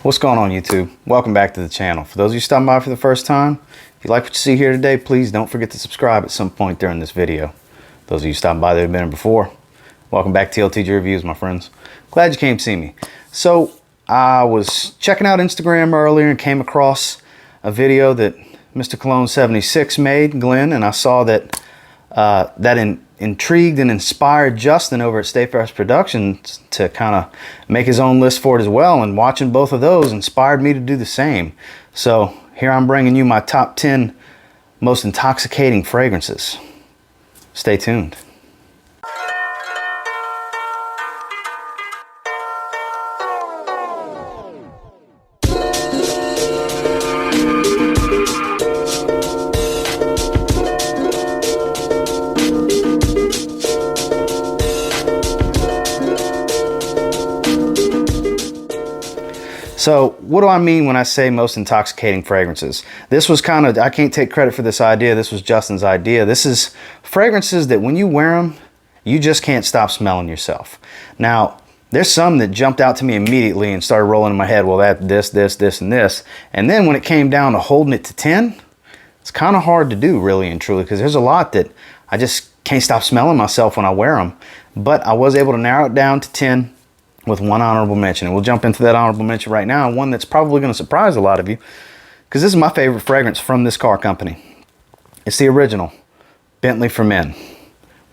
What's going on, YouTube? Welcome back to the channel. For those of you stopping by for the first time, if you like what you see here today, please don't forget to subscribe at some point during this video. Those of you stopping by that have been here before, welcome back to TLTG Reviews, my friends. Glad you came to see me. So I was checking out Instagram earlier and came across a video that Mr. Cologne 76 made, Glenn, and I saw that intrigued and inspired Justin over at Stay Fresh Productions to kind of make his own list for it as well, and watching both of those inspired me to do the same. So here I'm bringing you my top 10 most intoxicating fragrances. Stay tuned. So what do I mean when I say most intoxicating fragrances? This was kind of, I can't take credit for this idea. This was Justin's idea. This is fragrances that when you wear them, you just can't stop smelling yourself. Now, there's some that jumped out to me immediately and started rolling in my head. Well, this, and this. And then when it came down to holding it to 10, it's kind of hard to do, really and truly, because there's a lot that I just can't stop smelling myself when I wear them. But I was able to narrow it down to 10. With one honorable mention, and we'll jump into that honorable mention right now, and one that's probably going to surprise a lot of you, because this is my favorite fragrance from this car company. It's the original Bentley for Men.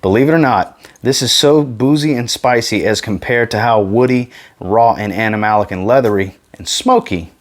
Believe it or not, this is so boozy and spicy as compared to how woody, raw, and animalic and leathery and smoky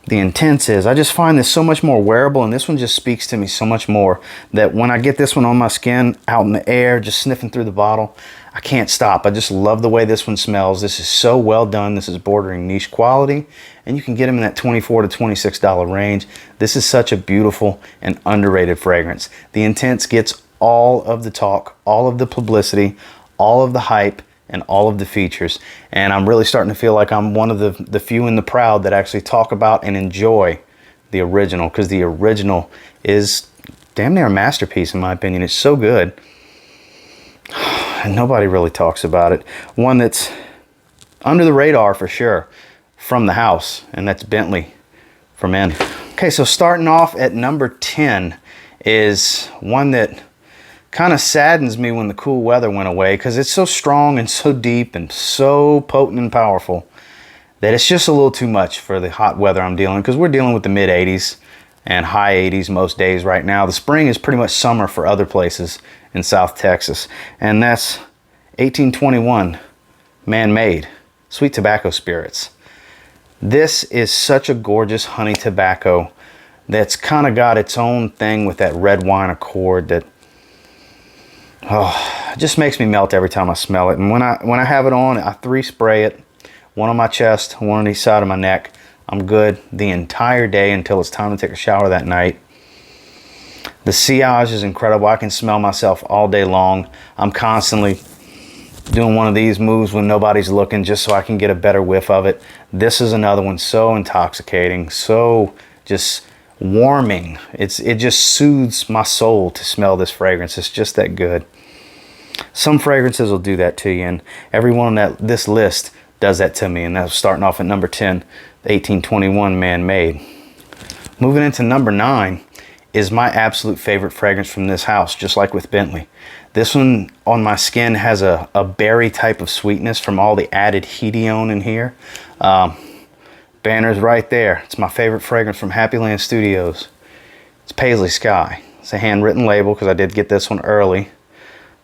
the Intense is. I just find this so much more wearable, and this one just speaks to me so much more that when I get this one on my skin, out in the air, just sniffing through the bottle, I can't stop. I just love the way this one smells. This is so well done. This is bordering niche quality, and you can get them in that $24 to $26 range. This is such a beautiful and underrated fragrance. The Intense gets all of the talk, all of the publicity, all of the hype, and all of the features. And I'm really starting to feel like I'm one of the few and the proud that actually talk about and enjoy the original, because the original is damn near a masterpiece in my opinion. It's so good. And nobody really talks about it. One that's under the radar for sure from the house, and that's Bentley for Men. Okay, so starting off at number 10 is one that kind of saddens me when the cool weather went away, because it's so strong and so deep and so potent and powerful that it's just a little too much for the hot weather I'm dealing with, because we're dealing with the mid 80s and high 80s most days right now. The spring is pretty much summer for other places in South Texas, and that's 1821 Man-Made Sweet Tobacco Spirits. This is such a gorgeous honey tobacco that's kind of got its own thing with that red wine accord that it just makes me melt every time I smell it. And when I have it on, I 3 spray it, one on my chest, one on each side of my neck. I'm good the entire day until it's time to take a shower that night. The sillage is incredible. I can smell myself all day long. I'm constantly doing one of these moves when nobody's looking just so I can get a better whiff of it. This is another one so intoxicating, so just warming. It just soothes my soul to smell this fragrance. It's just that good. Some fragrances will do that to you, and every one on this list does that to me, and that's starting off at number 10, the 1821 Man-Made. Moving into number 9 is my absolute favorite fragrance from this house, just like with Bentley. This one on my skin has a berry type of sweetness from all the added hedione in here. Banner's right there. It's my favorite fragrance from Happy Land Studios. It's Paisley Sky. It's a handwritten label because I did get this one early.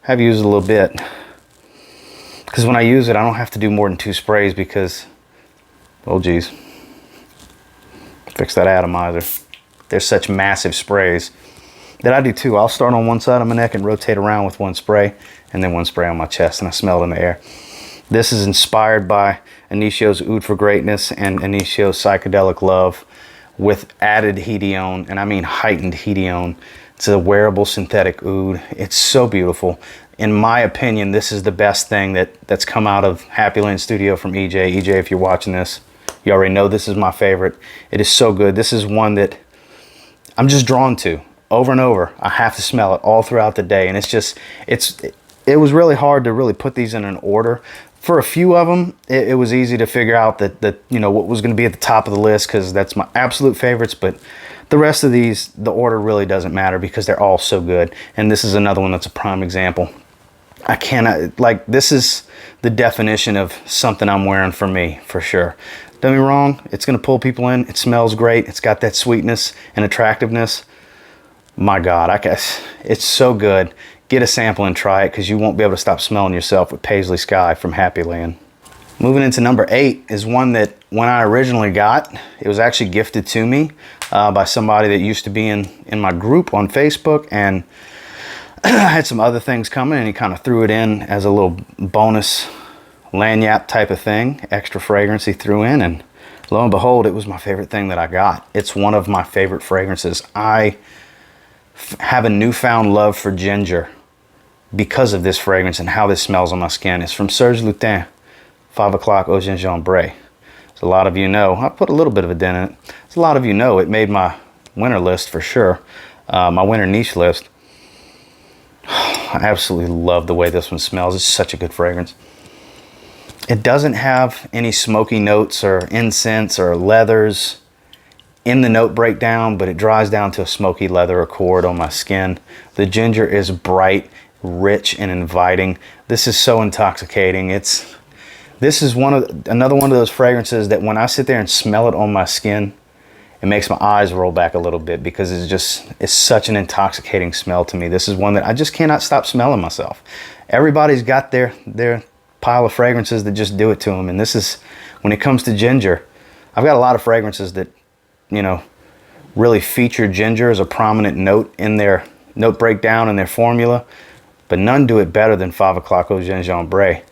I have used it a little bit, because when I use it, I don't have to do more than 2 sprays because, oh geez, fix that atomizer. There's such massive sprays that I do too. I'll start on one side of my neck and rotate around with 1 spray, and then 1 spray on my chest, and I smell it in the air. This is inspired by Inicio's Oud for Greatness and Inicio's Psychedelic Love with added hedione, and I mean heightened hedione. It's a wearable synthetic oud. It's so beautiful. In my opinion, this is the best thing that's come out of Happy Land Studio from EJ. EJ, if you're watching this, you already know this is my favorite. It is so good. This is one that I'm just drawn to over and over. I have to smell it all throughout the day, and it's just, it was really hard to really put these in an order For a few of them, it was easy to figure out that you know, what was going to be at the top of the list, because that's my absolute favorites. But the rest of these, the order really doesn't matter because they're all so good. And this is another one that's a prime example. I cannot, like, this is the definition of something I'm wearing for me, for sure. Don't get me wrong, it's going to pull people in. It smells great. It's got that sweetness and attractiveness. My God, I guess it's so good. Get a sample and try it, because you won't be able to stop smelling yourself with Paisley Sky from Happy Land. Moving into number 8 is one that when I originally got, it was actually gifted to me by somebody that used to be in my group on Facebook, and I had some other things coming, and he kind of threw it in as a little bonus lanyap type of thing, extra fragrance he threw in, and lo and behold, it was my favorite thing that I got. It's one of my favorite fragrances. I have a newfound love for ginger because of this fragrance and how this smells on my skin. It's from Serge Lutens, 5 o'clock Eau Gingembre. As a lot of you know, I put a little bit of a dent in it. As a lot of you know, it made my winter list for sure, my winter niche list. I absolutely love the way this one smells. It's such a good fragrance. It doesn't have any smoky notes or incense or leathers in the note breakdown, but it dries down to a smoky leather accord on my skin. The ginger is bright, rich, and inviting. This is so intoxicating. This is another one of those fragrances that when I sit there and smell it on my skin, it makes my eyes roll back a little bit, because it's such an intoxicating smell to me. This is one that I just cannot stop smelling myself. Everybody's got their pile of fragrances that just do it to them, and this is, when it comes to ginger, I've got a lot of fragrances that, you know, really feature ginger as a prominent note in their note breakdown and their formula, but none do it better than 5 o'clock Eau Gingembre.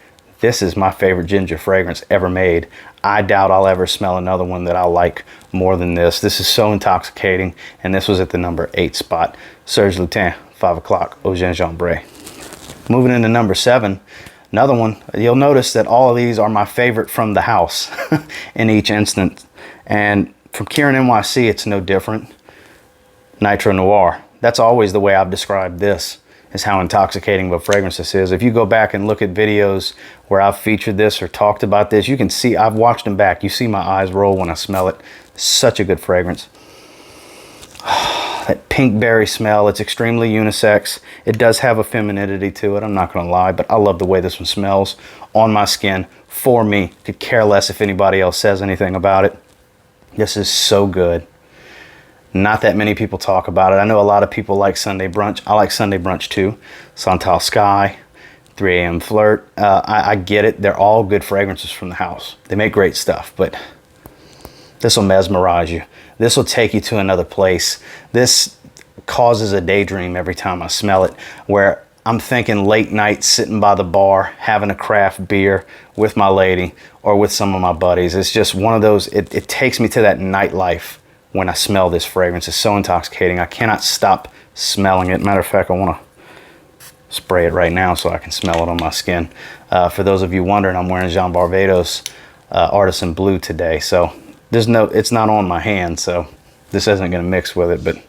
This is my favorite ginger fragrance ever made. I doubt I'll ever smell another one that I like more than this. This is so intoxicating, and this was at the number 8 spot. Serge Lutens, 5 o'clock Eau Gingembre. Moving into number 7, another one. You'll notice that all of these are my favorite from the house in each instance. And from Kieran NYC, it's no different. Nitro Noir. That's always the way I've described this, is how intoxicating of a fragrance this is. If you go back and look at videos where I've featured this or talked about this, you can see, I've watched them back. You see my eyes roll when I smell it. Such a good fragrance. That pink berry smell, it's extremely unisex. It does have a femininity to it, I'm not gonna lie, but I love the way this one smells on my skin for me. Could care less if anybody else says anything about it. This is so good. Not that many people talk about it. I know a lot of people like Sunday Brunch. I like Sunday Brunch too. Santal Sky, 3 a.m. Flirt. I get it. They're all good fragrances from the house. They make great stuff, but this will mesmerize you. This will take you to another place. This causes a daydream every time I smell it, where I'm thinking late night sitting by the bar, having a craft beer with my lady or with some of my buddies. It's just one of those, it takes me to that nightlife when I smell this fragrance. It's so intoxicating. I cannot stop smelling it. Matter of fact, I want to spray it right now so I can smell it on my skin. For those of you wondering, I'm wearing Jean Barbados Artisan Blue today. So it's not on my hand, so this isn't going to mix with it, but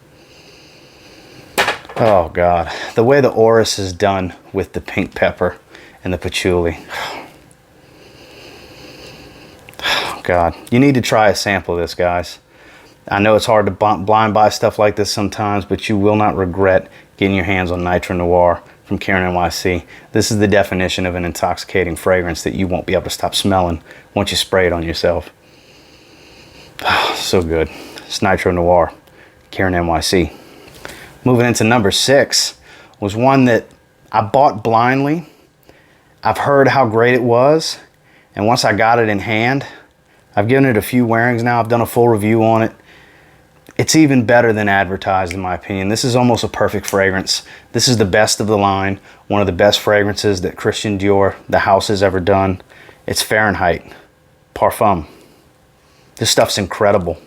oh God, the way the orris is done with the pink pepper and the patchouli. Oh God, you need to try a sample of this, guys. I know it's hard to blind buy stuff like this sometimes, but you will not regret getting your hands on Nitro Noir from Kieran NYC. This is the definition of an intoxicating fragrance that you won't be able to stop smelling once you spray it on yourself. Oh, so good. It's Nitro Noir, Kieran NYC. Moving into number 6 was one that I bought blindly. I've heard how great it was, and once I got it in hand, I've given it a few wearings now. I've done a full review on it. It's even better than advertised, in my opinion. This is almost a perfect fragrance. This is the best of the line, one of the best fragrances that Christian Dior, the house, has ever done. It's Fahrenheit Parfum. This stuff's incredible.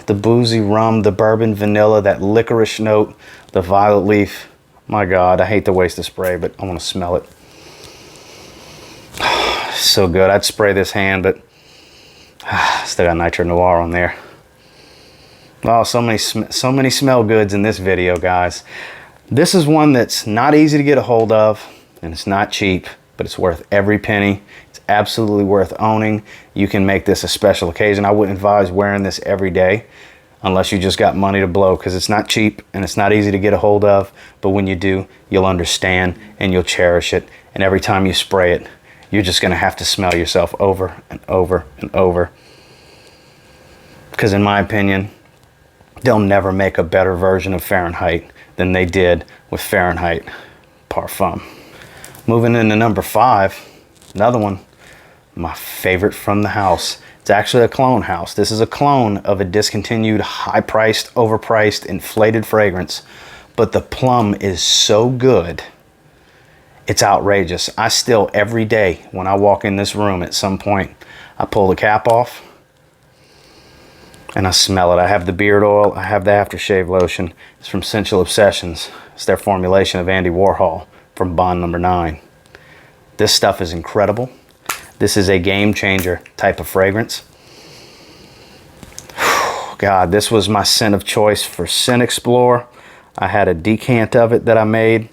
The boozy rum, the bourbon vanilla, that licorice note, the violet leaf. My God, I hate to waste the spray, but I want to smell it. So good. I'd spray this hand, but still got Nitro Noir on there. Oh, so many smell goods in this video, guys. This is one that's not easy to get a hold of. and it's not cheap, but it's worth every penny. It's absolutely worth owning. You can make this a special occasion. I wouldn't advise wearing this every day unless you just got money to blow, because it's not cheap and it's not easy to get a hold of. But when you do, you'll understand and you'll cherish it. And every time you spray it, you're just going to have to smell yourself over and over and over. Because in my opinion, they'll never make a better version of Fahrenheit than they did with Fahrenheit Parfum. Moving into number 5, another one, my favorite from the house. It's actually a clone house. This is a clone of a discontinued, high-priced, overpriced, inflated fragrance. But the plum is so good, it's outrageous. I still, every day, when I walk in this room at some point, I pull the cap off and I smell it. I have the beard oil, I have the aftershave lotion. It's from Essential Obsessions. It's their formulation of Andy Warhol from Bond Number 9. This stuff is incredible. This is a game changer type of fragrance. God, this was my scent of choice for Scent Explorer. I had a decant of it that I made,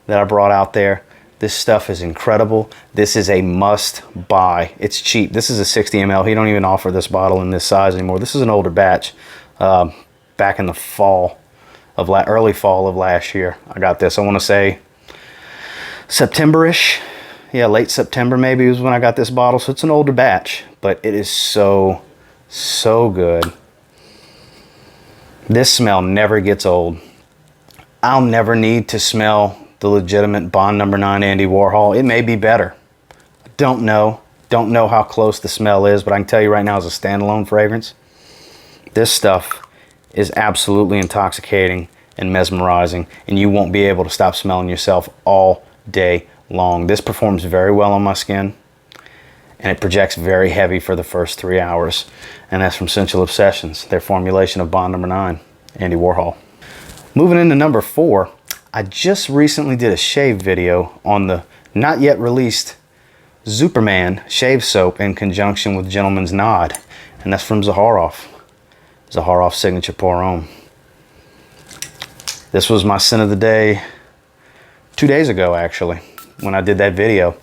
that I brought out there. This stuff is incredible. This is a must buy. It's cheap. This is a 60 ml. He don't even offer this bottle in this size anymore. This is an older batch. Back in the fall of early fall of last year, I got this. I want to say September-ish. Yeah, late September maybe was when I got this bottle. So it's an older batch, but it is so good. This smell never gets old. I'll never need to smell the legitimate Bond Number 9 Andy Warhol. It may be better. I don't know. Don't know how close the smell is, but I can tell you right now, as a standalone fragrance, this stuff is absolutely intoxicating and mesmerizing, and you won't be able to stop smelling yourself all day long. This performs very well on my skin, and it projects very heavy for the first 3 hours. And that's from Essential Obsessions, their formulation of Bond Number 9, Andy Warhol. Moving into number 4, I just recently did a shave video on the not yet released Superman shave soap in conjunction with Gentleman's Nod, and that's from Zaharoff. Zaharoff Signature Pour Homme. This was my scent of the day 2 days ago, actually, when I did that video.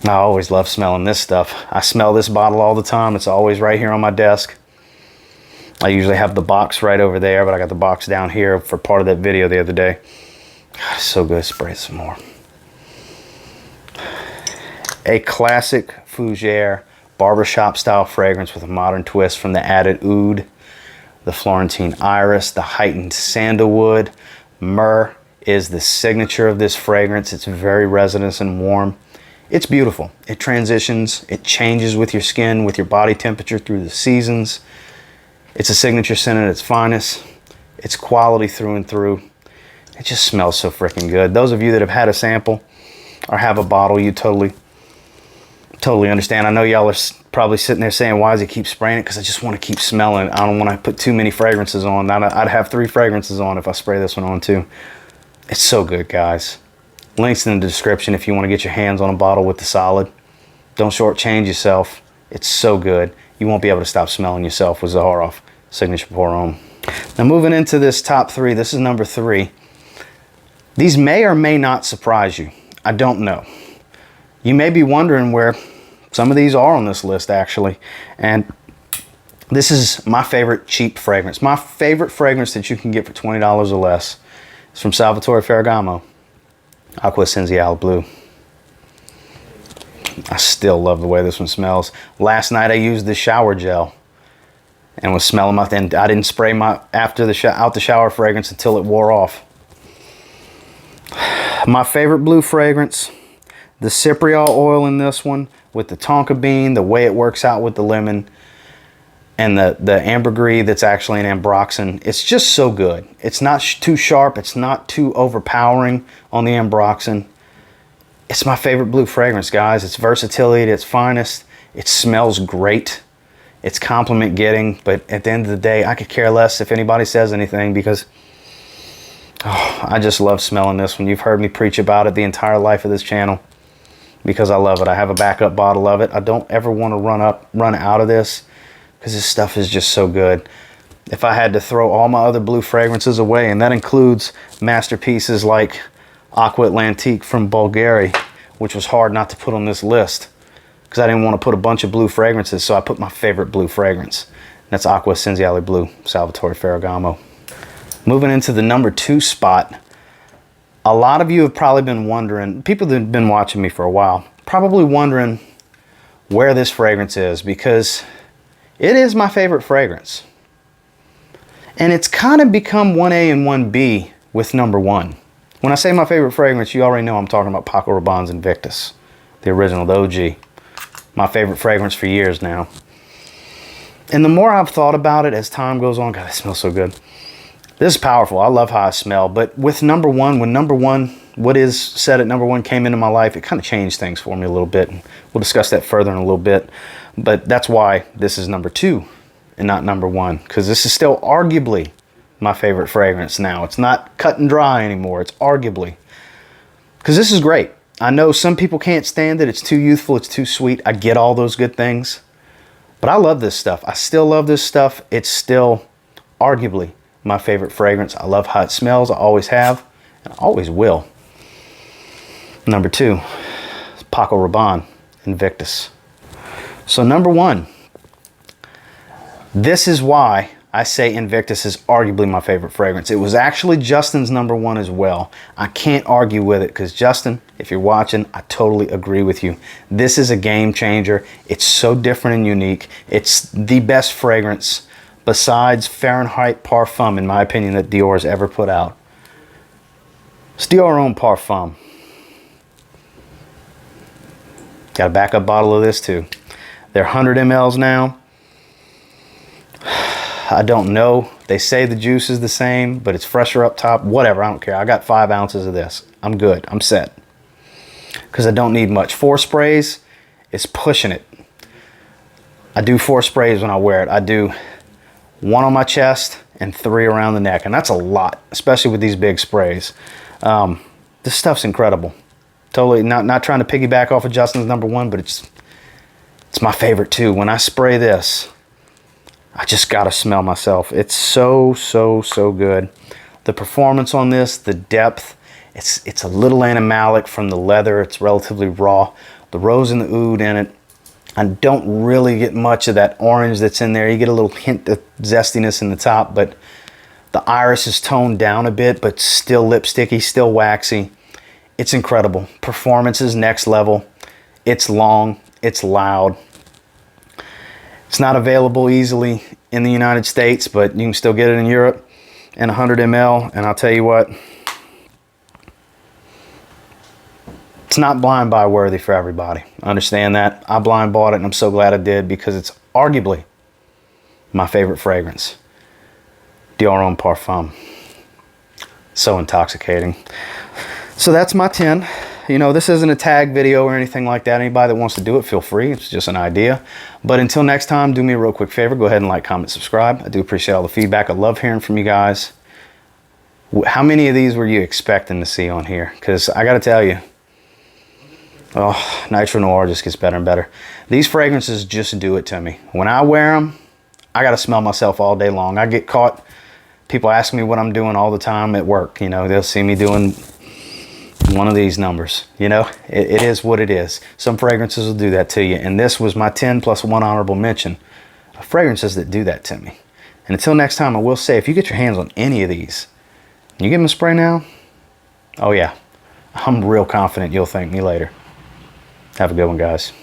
I always love smelling this stuff. I smell this bottle all the time. It's always right here on my desk. I usually have the box right over there, but I got the box down here for part of that video the other day. God, so good. Spray some more. A classic fougere barbershop style fragrance with a modern twist from the added oud, the Florentine iris, the heightened sandalwood. Myrrh is the signature of this fragrance. It's very resinous and warm. It's beautiful. It transitions, it changes with your skin, with your body temperature through the seasons. It's a signature scent at its finest. It's quality through and through. It just smells so freaking good. Those of you that have had a sample or have a bottle, you totally understand. I know y'all are probably sitting there saying, why does he keep spraying it? Because I just want to keep smelling it. I don't want to put too many fragrances on. I'd have 3 fragrances on if I spray this one on too. It's so good, guys. Links in the description if you want to get your hands on a bottle with the solid. Don't shortchange yourself. It's so good. You won't be able to stop smelling yourself with Zaharoff Signature Pour Homme. Now moving into this top 3, this is number 3. These may or may not surprise you. I don't know. You may be wondering where some of these are on this list, actually. And this is my favorite cheap fragrance. My favorite fragrance that you can get for $20 or less is from Salvatore Ferragamo, ACQUA ESSENZIALE Blue. I still love the way this one smells. Last night I used the shower gel and was smelling my thing. I didn't spray my out the shower fragrance until it wore off. My favorite blue fragrance, the cypriol oil in this one with the tonka bean, the way it works out with the lemon, and the ambergris that's actually an ambroxan. It's just so good. It's not too sharp. It's not too overpowering on the ambroxan. It's my favorite blue fragrance, guys. It's versatility at its finest. It smells great. It's compliment getting, but at the end of the day, I could care less if anybody says anything, because I just love smelling this one. You've heard me preach about it the entire life of this channel because I love it. I have a backup bottle of it. I don't ever want to run out of this because this stuff is just so good. If I had to throw all my other blue fragrances away, and that includes masterpieces like Aqua Atlantique from Bulgaria, which was hard not to put on this list because I didn't want to put a bunch of blue fragrances, so I put my favorite blue fragrance. That's Acqua Essenziale Blue, Salvatore Ferragamo. Moving into the number 2 spot, a lot of you have probably been wondering, people that have been watching me for a while, probably wondering where this fragrance is, because it is my favorite fragrance. And it's kind of become 1A and 1B with number 1. When I say my favorite fragrance, you already know I'm talking about Paco Rabanne's Invictus, the original, the OG. My favorite fragrance for years now. And the more I've thought about it as time goes on, God, it smells so good. This is powerful. I love how I smell. But with number 1, when number 1, what is said at number 1 came into my life, it kind of changed things for me a little bit. We'll discuss that further in a little bit. But that's why this is number 2 and not number 1. Because this is still arguably my favorite fragrance now. It's not cut and dry anymore. It's arguably. Because this is great. I know some people can't stand it. It's too youthful. It's too sweet. I get all those good things. But I love this stuff. I still love this stuff. It's still arguably my favorite fragrance. I love how it smells. I always have, and I always will. Number 2 is Paco Rabanne, Invictus. So number 1, this is why I say Invictus is arguably my favorite fragrance. It was actually Justin's number 1 as well. I can't argue with it because Justin, if you're watching, I totally agree with you. This is a game changer. It's so different and unique. It's the best fragrance besides Fahrenheit Parfum, in my opinion, that Dior has ever put out. It's Dior own Parfum. Got a backup bottle of this too. They're 100 mLs now. I don't know. They say the juice is the same, but it's fresher up top. Whatever, I don't care. I got 5 ounces of this. I'm good. I'm set. Because I don't need much. 4 sprays is pushing it. I do 4 sprays when I wear it. I do 1 on my chest and 3 around the neck. And that's a lot, especially with these big sprays. This stuff's incredible. Totally not trying to piggyback off of Justin's number 1, but it's my favorite too. When I spray this, I just gotta smell myself. It's so, so, so good. The performance on this, the depth, it's a little animalic from the leather. It's relatively raw. The rose and the oud in it. I don't really get much of that orange that's in there. You get a little hint of zestiness in the top, but the iris is toned down a bit, but still lipsticky, still waxy. It's incredible. Performance is next level. It's long, it's loud. It's not available easily in the United States, but you can still get it in Europe in 100 ml. And I'll tell you what, it's not blind buy worthy for everybody. I understand that. I blind bought it, and I'm so glad I did because it's arguably my favorite fragrance. Dior Homme Parfum. So intoxicating. So that's my 10. You know, this isn't a tag video or anything like that. Anybody that wants to do it, feel free. It's just an idea. But until next time, do me a real quick favor. Go ahead and like, comment, subscribe. I do appreciate all the feedback. I love hearing from you guys. How many of these were you expecting to see on here? Because I got to tell you, oh, Nitro Noir just gets better and better. These fragrances just do it to me. When I wear them, I got to smell myself all day long. I get caught. People ask me what I'm doing all the time at work. You know, they'll see me doing one of these numbers. You know, it is what it is. Some fragrances will do that to you, and this was my 10 plus 1 honorable mention of fragrances that do that to me. And until next time, I will say, if you get your hands on any of these, you give them a spray now, oh yeah, I'm real confident you'll thank me later. Have a good one, guys.